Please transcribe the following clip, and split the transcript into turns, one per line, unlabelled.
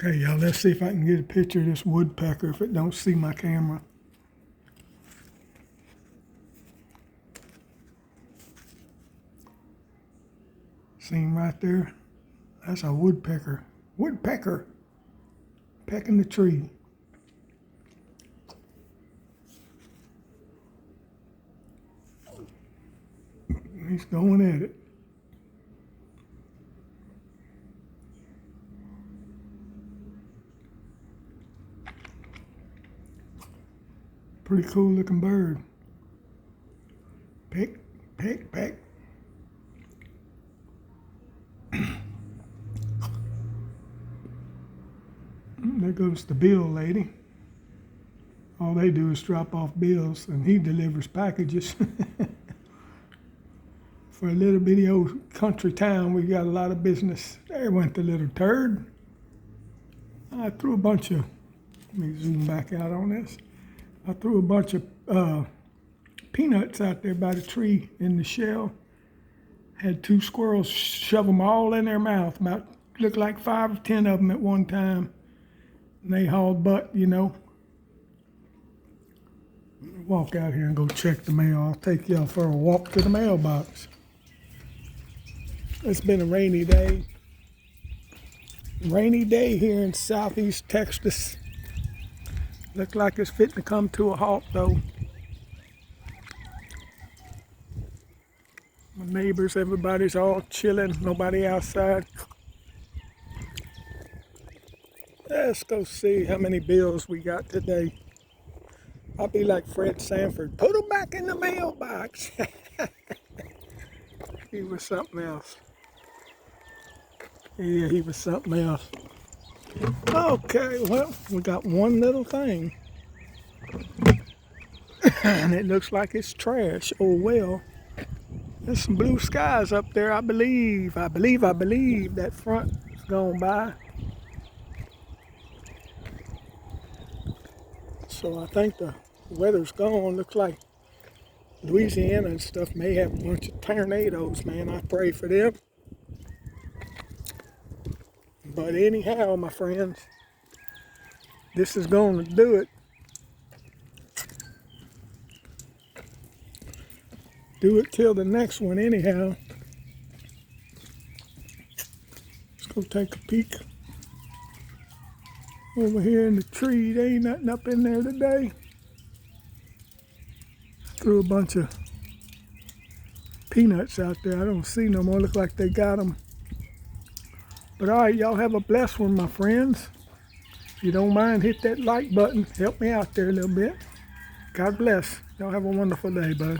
Okay, y'all, let's see if I can get a picture of this woodpecker if it don't see my camera. See him right there? That's a woodpecker. Woodpecker! Pecking the tree. He's going at it. Pretty cool looking bird. Peck, peck, peck. There goes the bill lady. All they do is drop off bills, and he delivers packages. For a little bitty old country town, we got a lot of business. There went the little turd. I threw a bunch of, let me zoom back out on this. I threw a bunch of peanuts out there by the tree in the shell. Had 2 squirrels shove them all in their mouth. About looked like 5 or 10 of them at one time. And they hauled butt, you know. Walk out here and go check the mail. I'll take y'all for a walk to the mailbox. It's been a rainy day. Rainy day here in southeast Texas. Looks like it's fitting to come to a halt though. My neighbors, everybody's all chilling, nobody outside. Let's go see how many bills we got today. I'll be like Fred Sanford, put them back in the mailbox. He was something else. Yeah, he was something else. Okay, well, we got one little thing. And it looks like it's trash. Oh well. There's some blue skies up there, I believe. That front is going by. So I think the weather's gone. Looks like Louisiana and stuff may have a bunch of tornadoes, man. I pray for them. But anyhow, my friends, this is going to do it. Do it till the next one anyhow. Let's go take a peek. Over here in the tree, there ain't nothing up in there today. Threw a bunch of peanuts out there. I don't see no more. Look like they got them. But all right, y'all have a blessed one, my friends. If you don't mind, hit that like button. Help me out there a little bit. God bless. Y'all have a wonderful day, bud.